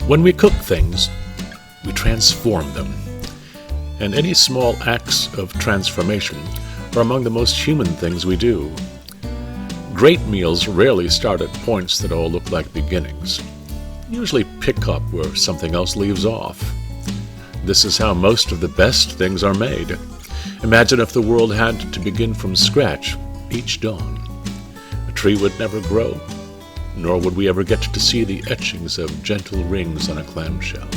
When we cook things, we transform them. And any small acts of transformation are among the most human things we do. Great meals rarely start at points that all look like beginnings. Usually pick up where something else leaves off. This is how most of the best things are made. Imagine if the world had to begin from scratch each dawn. A tree would never grow, nor would we ever get to see the etchings of gentle rings on a clamshell.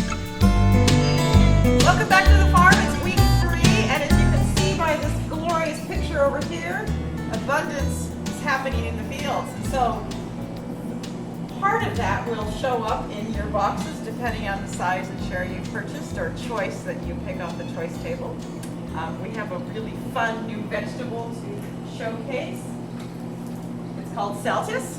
Welcome back to the farm. It's week 3, and as you can see by this glorious picture over here, abundance is happening in the fields. And so part of that will show up in your boxes depending on the size and share you've purchased or choice that you pick off the choice table. We have a really fun new vegetable to showcase. It's called Celtuce.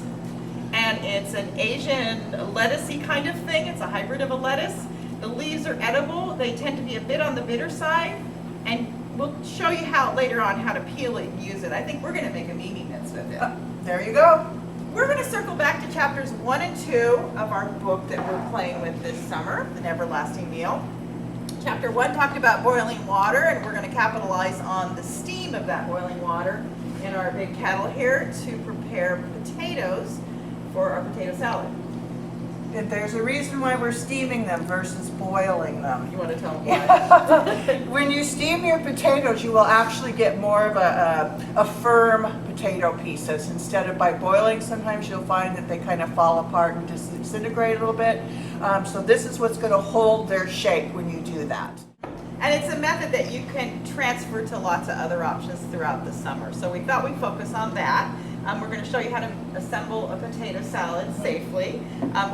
And it's an Asian lettucey kind of thing. It's a hybrid of a lettuce. The leaves are edible. They tend to be a bit on the bitter side. And we'll show you how later on how to peel it and use it. I think we're going to make a mini mix with it. There you go. We're going to circle back to chapters 1 and 2 of our book that we're playing with this summer, An Everlasting Meal. Chapter 1 talked about boiling water, and we're going to capitalize on the steam of that boiling water in our big kettle here to prepare potatoes for our potato salad. And there's a reason why we're steaming them versus boiling them. You want to tell them why? When you steam your potatoes, you will actually get more of a firm potato pieces. Instead of by boiling, sometimes you'll find that they kind of fall apart and disintegrate a little bit. So this is what's going to hold their shape when you do that. And it's a method that you can transfer to lots of other options throughout the summer. So we thought we'd focus on that. We're going to show you how to assemble a potato salad safely.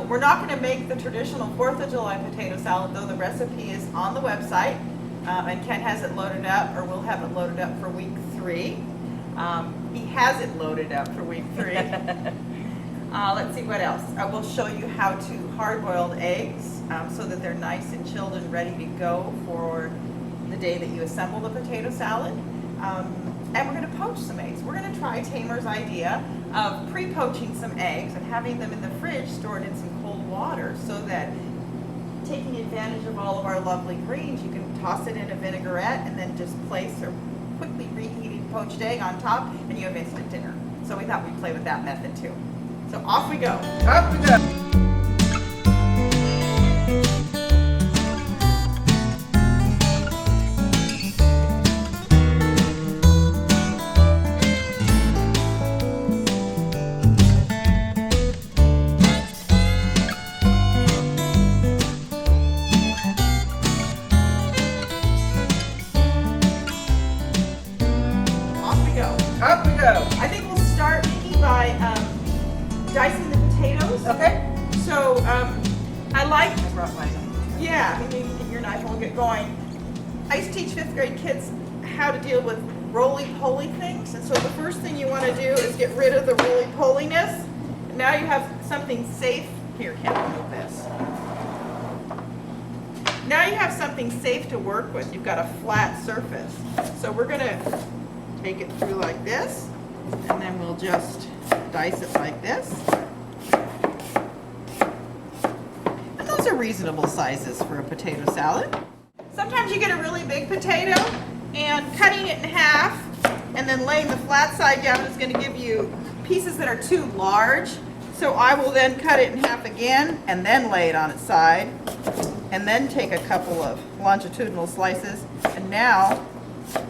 We're not going to make the traditional 4th of July potato salad, though the recipe is on the website. And Ken has it loaded up, or we'll have it loaded up for week 3. He has it loaded up for week 3. Let's see what else. I will show you how to hard-boiled eggs so that they're nice and chilled and ready to go for the day that you assemble the potato salad. And we're going to poach some eggs. We're going to try Tamer's idea of pre-poaching some eggs and having them in the fridge stored in some cold water so that taking advantage of all of our lovely greens, you can toss it in a vinaigrette and then just place a quickly reheated poached egg on top and you have instant dinner. So we thought we'd play with that method too. So off we go. Up we go. Up we go. I think we'll start, Nikki, by dicing the potatoes. Okay. So I like, I brought my knife. yeah, I mean, you can get your knife and we'll get going. I used to teach 5th grade kids how to deal with roly-poly things. And so the first thing you want to do is get rid of the roly-poliness. And now you have something safe. Here, Ken, move this. Now you have something safe to work with. You've got a flat surface. So we're going to take it through like this, and then we'll just dice it like this. And those are reasonable sizes for a potato salad. Sometimes you get a really big potato, and cutting it in half and then laying the flat side down is going to give you pieces that are too large. So I will then cut it in half again and then lay it on its side, and then take a couple of longitudinal slices, and now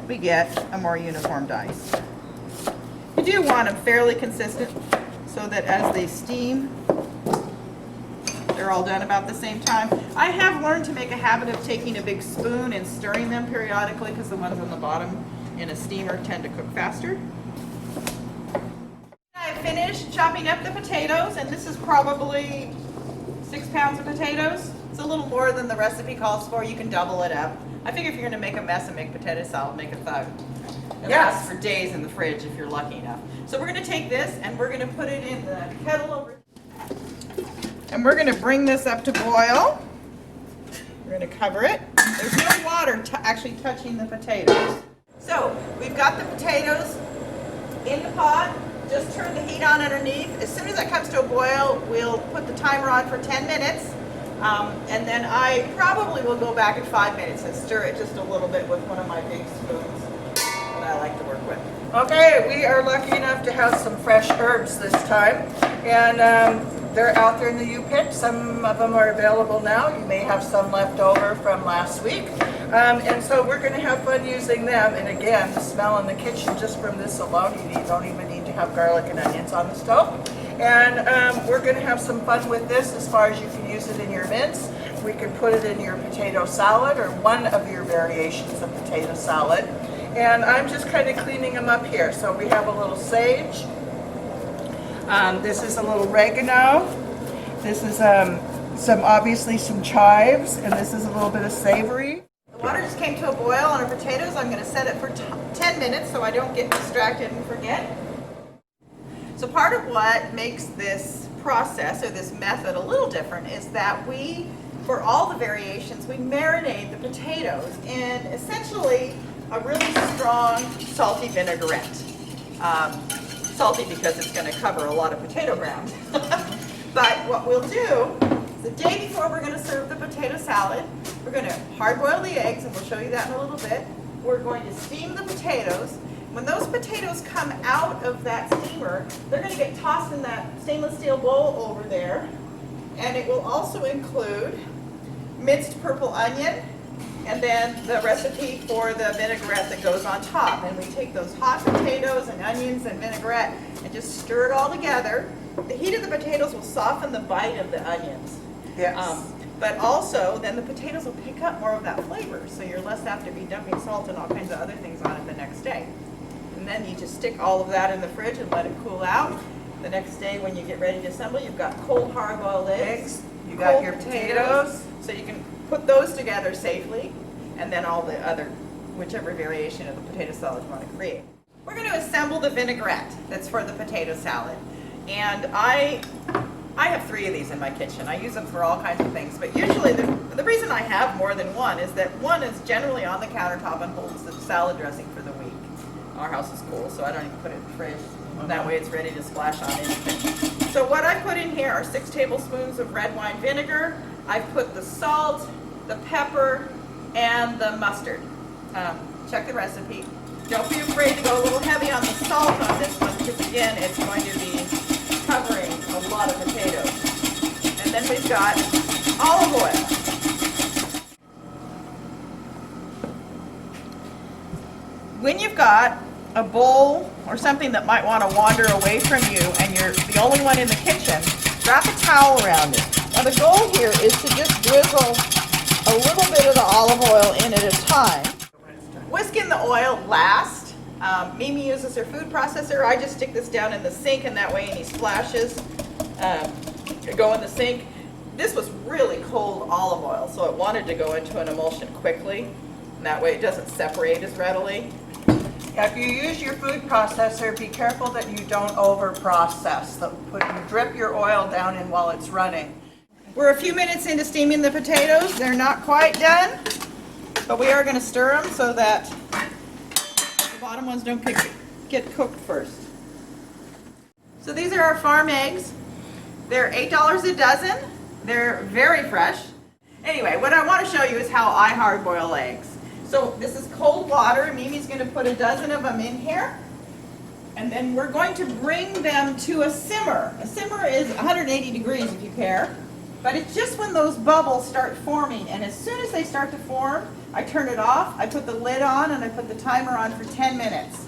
we get a more uniform dice. You do want them fairly consistent so that as they steam, they're all done about the same time. I have learned to make a habit of taking a big spoon and stirring them periodically because the ones on the bottom in a steamer tend to cook faster. I finished chopping up the potatoes, and this is probably 6 pounds of potatoes. It's a little more than the recipe calls for. You can double it up. I figure if you're going to make a mess and make potato salad, make a thug. It lasts for days in the fridge if you're lucky enough. So we're going to take this and we're going to put it in the kettle over. And we're going to bring this up to boil. We're going to cover it. There's no water actually touching the potatoes. So we've got the potatoes in the pot. Just turn the heat on underneath. As soon as that comes to a boil, we'll put the timer on for 10 minutes. And then I probably will go back in 5 minutes and stir it just a little bit with one of my big spoons that I like to work with. Okay, we are lucky enough to have some fresh herbs this time. And they're out there in the U-Pit. Some of them are available now. You may have some left over from last week. And so we're going to have fun using them. And again, the smell in the kitchen just from this alone, you don't even need to have garlic and onions on the stove. And we're going to have some fun with this as far as you can use it in your mince. We can put it in your potato salad or one of your variations of potato salad. And I'm just kind of cleaning them up here. So we have a little sage. This is a little oregano. This is obviously some chives, and this is a little bit of savory. The water just came to a boil on our potatoes. I'm going to set it for 10 minutes so I don't get distracted and forget. So part of what makes this process or this method a little different is that we, for all the variations, we marinate the potatoes in essentially a really strong salty vinaigrette. Salty because it's going to cover a lot of potato ground. But what we'll do, the day before we're going to serve the potato salad, we're going to hard boil the eggs, and we'll show you that in a little bit. We're going to steam the potatoes. When those potatoes come out of that steamer, they're going to get tossed in that stainless steel bowl over there. And it will also include minced purple onion, and then the recipe for the vinaigrette that goes on top. And we take those hot potatoes and onions and vinaigrette and just stir it all together. The heat of the potatoes will soften the bite of the onions. Yes. But also, then the potatoes will pick up more of that flavor, so you're less apt to be dumping salt and all kinds of other things on it the next day. And then you just stick all of that in the fridge and let it cool out. The next day when you get ready to assemble, you've got cold hard-boiled eggs. You got your potatoes. So you can put those together safely, and then all the other, whichever variation of the potato salad you want to create. We're going to assemble the vinaigrette that's for the potato salad. And I have 3 of these in my kitchen. I use them for all kinds of things, but usually the reason I have more than one is that one is generally on the countertop and holds the salad dressing for the week. Our house is cool, so I don't even put it in the fridge. That way it's ready to splash on anything. So what I put in here are 6 tablespoons of red wine vinegar. I've put the salt, the pepper, and the mustard. Check the recipe. Don't be afraid to go a little heavy on the salt on this one, because again, it's going to be covering a lot of potatoes. And then we've got olive oil. When you've got a bowl or something that might want to wander away from you and you're the only one in the kitchen, wrap a towel around it. Now the goal here is to just drizzle a little bit of the olive oil in at a time. Whisk in the oil last. Mimi uses her food processor. I just stick this down in the sink, and that way any splashes go in the sink. This was really cold olive oil, so it wanted to go into an emulsion quickly, and that way it doesn't separate as readily. If you use your food processor, be careful that you don't over-process. You drip your oil down in while it's running. We're a few minutes into steaming the potatoes. They're not quite done, but we are going to stir them so that the bottom ones don't get cooked first. So these are our farm eggs. They're $8 a dozen. They're very fresh. Anyway, what I want to show you is how I hard boil eggs. So this is cold water. Mimi's going to put a dozen of them in here. And then we're going to bring them to a simmer. A simmer is 180 degrees if you care. But it's just when those bubbles start forming. And as soon as they start to form, I turn it off, I put the lid on, and I put the timer on for 10 minutes.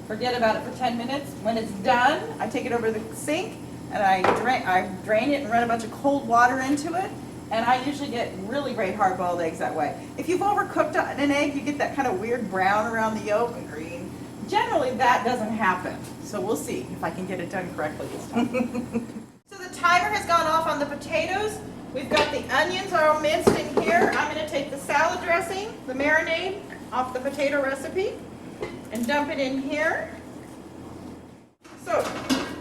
Forget about it for 10 minutes. When it's done, I take it over the sink, and I drain it and run a bunch of cold water into it. And I usually get really great hard-boiled eggs that way. If you've overcooked an egg, you get that kind of weird brown around the yolk and green. Generally, that doesn't happen. So we'll see if I can get it done correctly this time. So the timer has gone off on the potatoes. We've got the onions all minced in here. I'm going to take the salad dressing, the marinade, off the potato recipe and dump it in here. So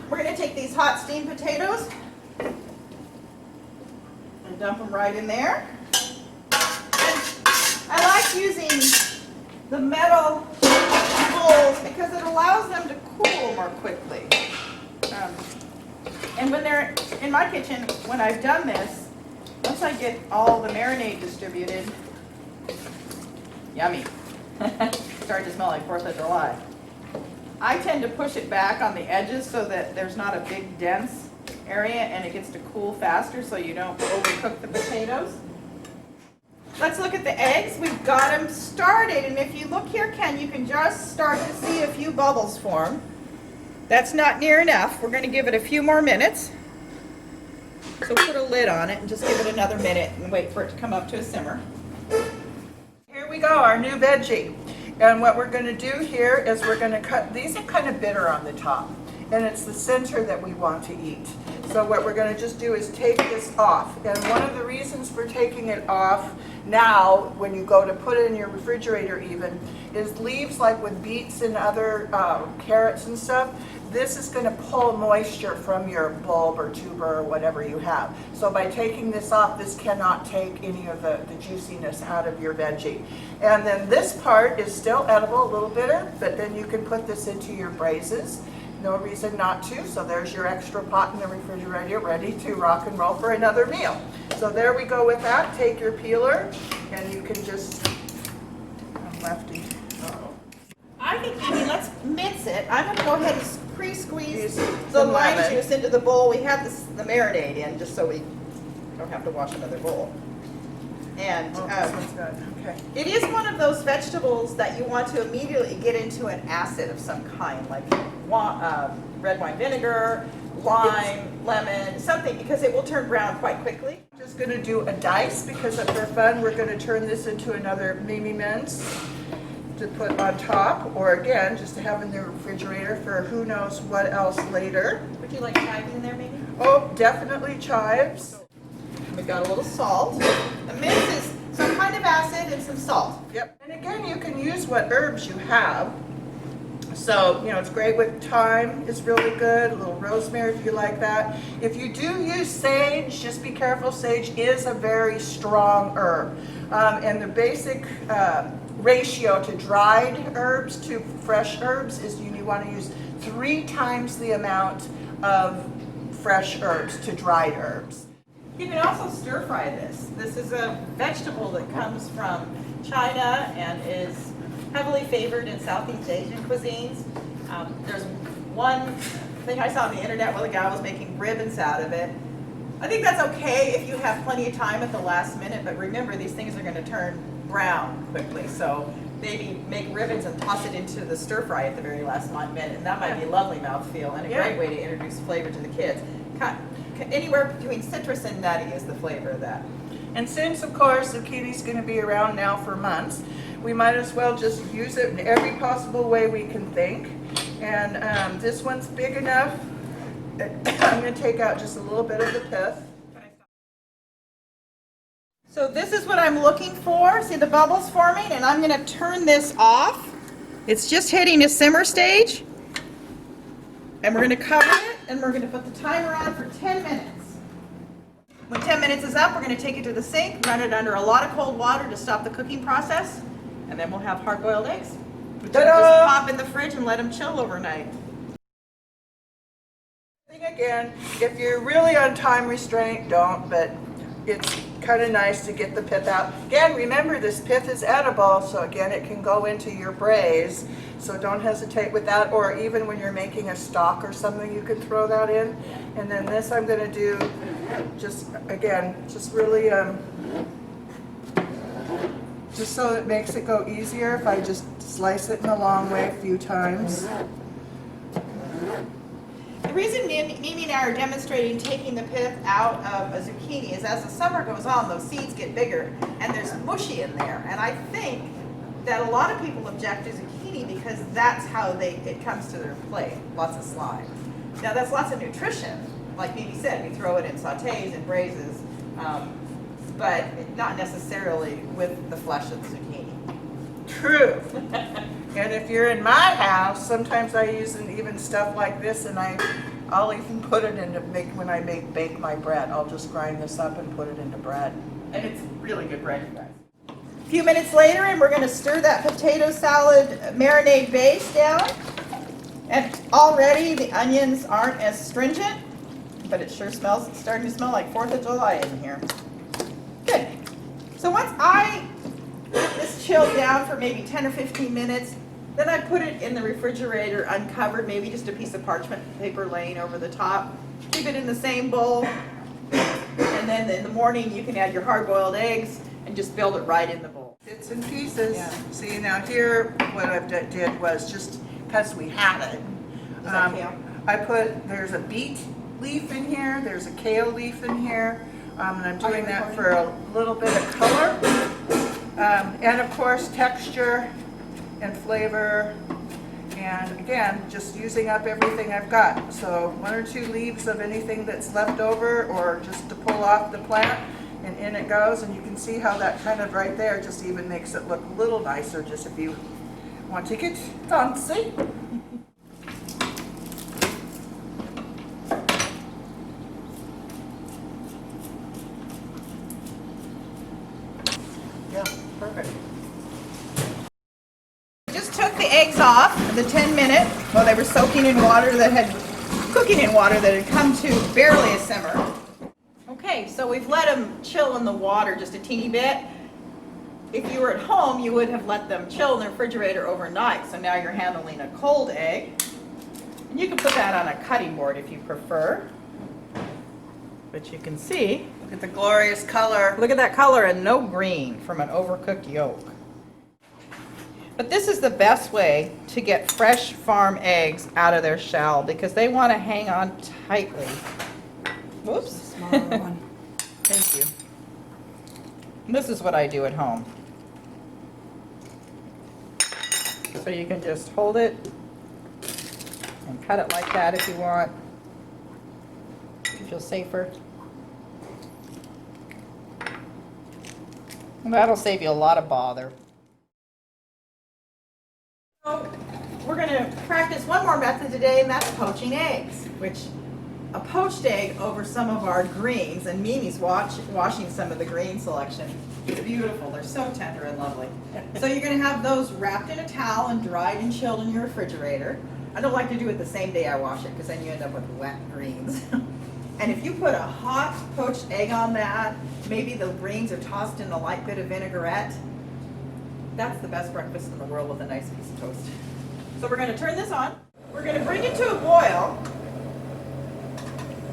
we're going to take these hot steamed potatoes dump them right in there. And I like using the metal bowls because it allows them to cool more quickly. And when they're in my kitchen, when I've done this, once I get all the marinade distributed, yummy, starting to smell like 4th of July. I tend to push it back on the edges so that there's not a big dense area and it gets to cool faster so you don't overcook the potatoes. Let's look at the eggs. We've got them started, and if you look here, Ken, you can just start to see a few bubbles form. That's not near enough. We're going to give it a few more minutes. So put a lid on it and just give it another minute and wait for it to come up to a simmer. Here we go, our new veggie. And what we're going to do here is we're going to cut, these are kind of bitter on the top, and it's the center that we want to eat. So what we're going to just do is take this off. And one of the reasons for taking it off now, when you go to put it in your refrigerator even, is leaves like with beets and other carrots and stuff, this is going to pull moisture from your bulb or tuber or whatever you have. So by taking this off, this cannot take any of the juiciness out of your veggie. And then this part is still edible, a little bitter, but then you can put this into your braises. No reason not to, so there's your extra pot in the refrigerator ready to rock and roll for another meal. So there we go with that. Take your peeler and you can just, I'm lefty. I think maybe let's mince it. I'm going to go ahead and pre-squeeze the some lime lemon. juice into the bowl we have the marinade in, just so we don't have to wash another bowl. And Oh, this one's good. Okay. it is one of those vegetables that you want to immediately get into an acid of some kind, like red wine vinegar, lime, lemon, something, because it will turn brown quite quickly. I'm just going to do a dice because for fun we're going to turn this into another mini mince to put on top, or again just to have in the refrigerator for who knows what else later. Would you like chives in there maybe? Oh, definitely chives. We've got a little salt. The mince is some kind of acid and some salt. Yep. And again, you can use what herbs you have. So, you know, it's great with thyme, it's really good, a little rosemary if you like that. If you do use sage, just be careful, sage is a very strong herb. And the basic ratio to dried herbs to fresh herbs is you want to use 3 times the amount of fresh herbs to dried herbs. You can also stir fry this. This is a vegetable that comes from China and is heavily favored in Southeast Asian cuisines. There's one thing I saw on the internet where the guy was making ribbons out of it. I think that's okay if you have plenty of time at the last minute, but remember these things are going to turn brown quickly, so maybe make ribbons and toss it into the stir fry at the very last minute, and that might be a lovely mouthfeel and a great way to introduce flavor to the kids. Anywhere between citrus and nutty is the flavor of that. And since, of course, zucchini's going to be around now for months, we might as well just use it in every possible way we can think. And this one's big enough. I'm going to take out just a little bit of the pith. So this is what I'm looking for. See the bubbles forming, and I'm going to turn this off. It's just hitting a simmer stage. And we're going to cover it, and we're going to put the timer on for 10 minutes. When 10 minutes is up, we're going to take it to the sink, run it under a lot of cold water to stop the cooking process, and then we'll have hard-boiled eggs. Which we'll just pop in the fridge and let them chill overnight. Again, if you're really on time restraint, don't, but it's kind of nice to get the pith out. Again, remember this pith is edible, so again it can go into your braise, so don't hesitate with that, or even when you're making a stock or something you can throw that in. And then this I'm going to do just, again, just really just so it makes it go easier if I just slice it in a long way a few times. The reason Mimi and I are demonstrating taking the pith out of a zucchini is as the summer goes on, those seeds get bigger and there's mushy in there. And I think that a lot of people object to zucchini because that's how it comes to their plate, lots of slime. Now that's lots of nutrition. Like Mimi said, we throw it in sautés and braises, but not necessarily with the flesh of the zucchini. True. And if you're in my house, sometimes I use even stuff like this, and I I'll even put it into, when I bake my bread, I'll just grind this up and put it into bread. And it's really good bread, you guys. A few minutes later, and we're going to stir that potato salad marinade base down. And already the onions aren't as stringent, but it sure smells, it's starting to smell like 4th of July in here. Good. So once I let this chill down for maybe 10 or 15 minutes, then I put it in the refrigerator uncovered, maybe just a piece of parchment paper laying over the top. Keep it in the same bowl. And then in the morning you can add your hard-boiled eggs and just build it right in the bowl. Bits and pieces. Yeah. See, now here, what I did was just because we had it. Is that kale? There's a beet leaf in here, there's a kale leaf in here, and I'm doing that for a little bit of color. And of course, texture and flavor, and again, just using up everything I've got. So 1 or 2 leaves of anything that's left over, or just to pull off the plant, and in it goes. And you can see how that kind of right there just even makes it look a little nicer, just if you want to get fancy. Yeah, perfect. Just took the eggs off the 10-minute while they were soaking in water cooking in water that had come to barely a simmer. Okay, so we've let them chill in the water just a teeny bit. If you were at home, you would have let them chill in the refrigerator overnight. So now you're handling a cold egg. And you can put that on a cutting board if you prefer. But you can see, Look at the glorious color. look at that color and no green from an overcooked yolk. But this is the best way to get fresh farm eggs out of their shell because they want to hang on tightly. Whoops. Smaller one. Thank you. And this is what I do at home. So you can just hold it and cut it like that if you want. You feel safer. And that'll save you a lot of bother. So we're going to practice one more method today, and that's poaching eggs, which a poached egg over some of our greens, and Mimi's washing some of the green selection. It's beautiful. They're so tender and lovely. So you're going to have those wrapped in a towel and dried and chilled in your refrigerator. I don't like to do it the same day I wash it because then you end up with wet greens. And if you put a hot poached egg on that, maybe the greens are tossed in a light bit of vinaigrette, that's the best breakfast in the world with a nice piece of toast. So we're going to turn this on. We're going to bring it to a boil.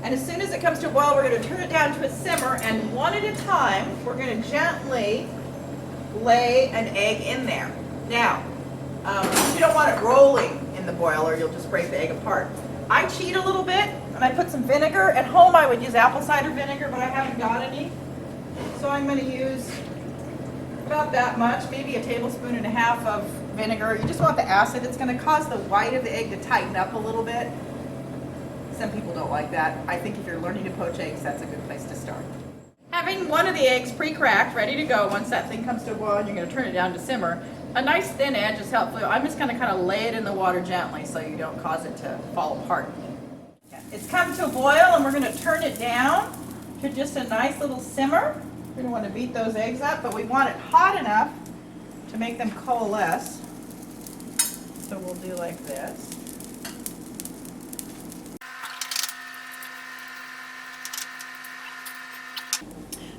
And as soon as it comes to a boil, we're going to turn it down to a simmer, and one at a time, we're going to gently lay an egg in there. Now, you don't want it rolling in the boil or you'll just break the egg apart. I cheat a little bit, and I put some vinegar. At home, I would use apple cider vinegar, but I haven't got any. So I'm going to use about that much, maybe a tablespoon and a half of vinegar. You just want the acid. It's going to cause the white of the egg to tighten up a little bit. Some people don't like that. I think if you're learning to poach eggs, that's a good place to start. Having one of the eggs pre-cracked, ready to go, once that thing comes to a boil and you're going to turn it down to simmer, a nice thin edge is helpful. I'm just going to kind of lay it in the water gently so you don't cause it to fall apart. It's come to a boil, and we're going to turn it down to just a nice little simmer. We don't want to beat those eggs up, but we want it hot enough to make them coalesce. So we'll do like this.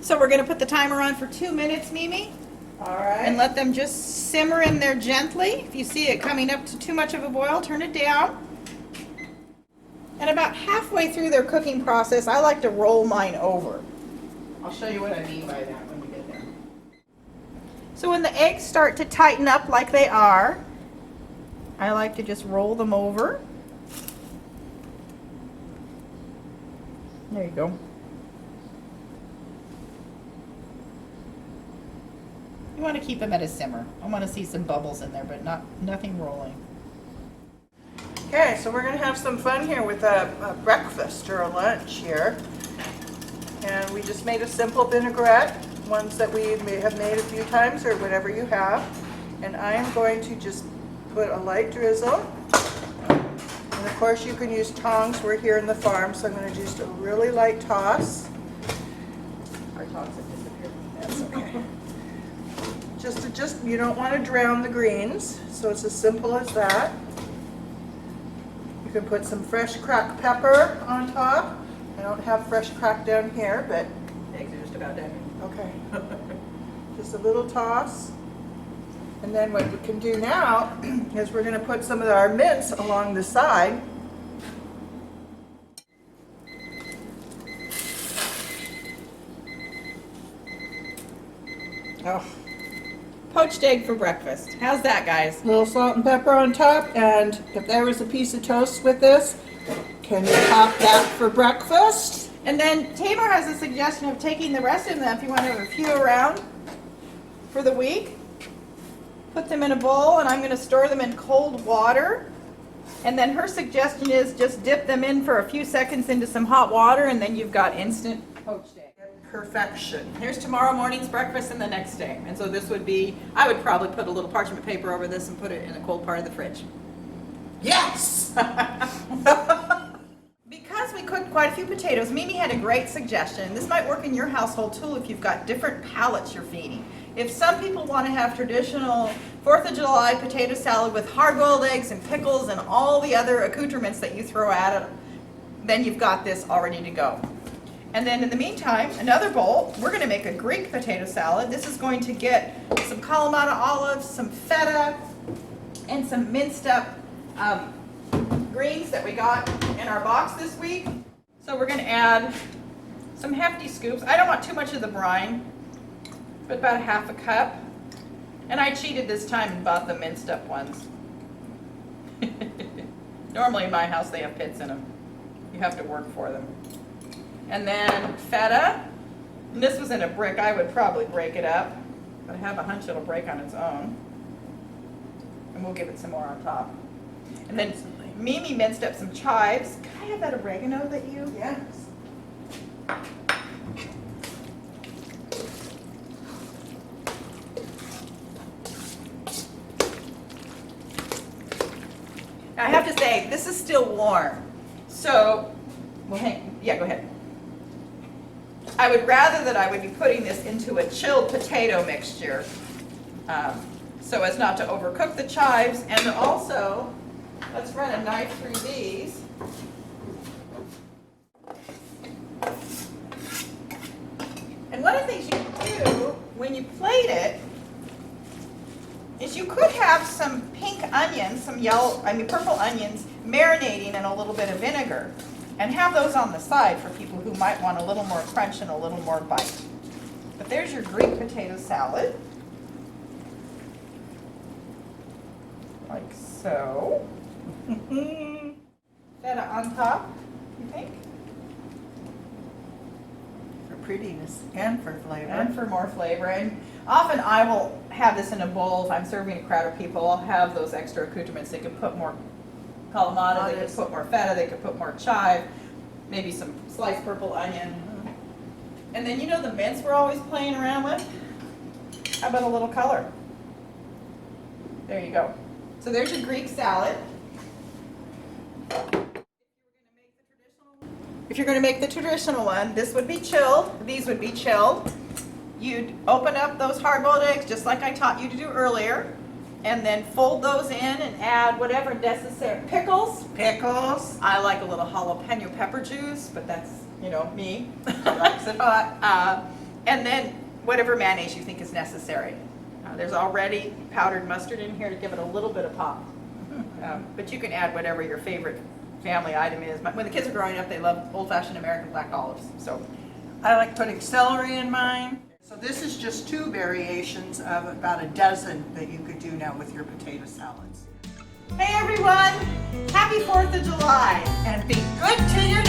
So we're going to put the timer on for 2 minutes, Mimi. All right. And let them just simmer in there gently. If you see it coming up to too much of a boil, turn it down. And about halfway through their cooking process, I like to roll mine over. I'll show you what I mean by that when we get there. So when the eggs start to tighten up like they are, I like to just roll them over. There you go. You want to keep them at a simmer. I want to see some bubbles in there, but nothing rolling. Okay, so we're going to have some fun here with a breakfast or a lunch here. And we just made a simple vinaigrette, ones that we may have made a few times or whatever you have. And I am going to just put a light drizzle. And of course you can use tongs. We're here in the farm, so I'm going to just a really light toss. Our tongs have disappeared. That's okay. Just you don't want to drown the greens, so it's as simple as that. You can put some fresh cracked pepper on top. I don't have fresh cracked down here, but Eggs are just about done. okay. Just a little toss. And then what we can do now is we're going to put some of our mince along the side. Oh, Poached egg for breakfast. How's that, guys? a little salt and pepper on top, and if there was a piece of toast with this, can you top that for breakfast? And then Tamar has a suggestion of taking the rest of them, if you want to have a few around for the week. Put them in a bowl, and I'm going to store them in cold water. And then her suggestion is just dip them in for a few seconds into some hot water, and then you've got instant poached egg. Perfection. Here's tomorrow morning's breakfast and the next day. And so this would be, I would probably put a little parchment paper over this and put it in a cold part of the fridge. Yes! Because we cooked quite a few potatoes, Mimi had a great suggestion. This might work in your household too if you've got different palates you're feeding. If some people want to have traditional 4th of July potato salad with hard-boiled eggs and pickles and all the other accoutrements that you throw at it, then you've got this all ready to go. And then in the meantime, another bowl, we're going to make a Greek potato salad. This is going to get some Kalamata olives, some feta, and some minced up greens that we got in our box this week. So we're going to add some hefty scoops. I don't want too much of the brine, but about 1/2 cup. And I cheated this time and bought the minced up ones. Normally in my house they have pits in them. You have to work for them. And then feta. And this was in a brick. I would probably break it up, but I have a hunch it'll break on its own. And we'll give it some more on top. And then Mimi minced up some chives. Can I have that oregano that you? Yes. Now, I have to say, this is still warm. So, well, yeah, go ahead. I would rather that I would be putting this into a chilled potato mixture so as not to overcook the chives. And also, let's run a knife through these. And one of the things you can do when you plate it is you could have some pink onions, purple onions marinating in a little bit of vinegar and have those on the side for people who might want a little more crunch and a little more bite. But there's your Greek potato salad. Like so. Feta on top, you think? For prettiness and for flavor. And for more flavor. And often I will have this in a bowl. If I'm serving a crowd of people, I'll have those extra accoutrements. They could put more Kalamata, they could put more feta, they could put more chive, maybe some sliced purple onion. And then you know the mince we're always playing around with? How about a little color? There you go. So there's your Greek salad. If you're going to make the traditional one, this would be chilled, these would be chilled. You'd open up those hard-boiled eggs just like I taught you to do earlier, and then fold those in and add whatever necessary. Pickles. Pickles. I like a little jalapeno pepper juice, but that's, you know, me. Likes it hot. And then whatever mayonnaise you think is necessary. There's already powdered mustard in here to give it a little bit of pop. But you can add whatever your favorite family item is. When the kids are growing up, they love old-fashioned American black olives. So I like putting celery in mine. So this is just 2 variations of about a dozen that you could do now with your potato salads. hey everyone, happy 4th of July. And be good to your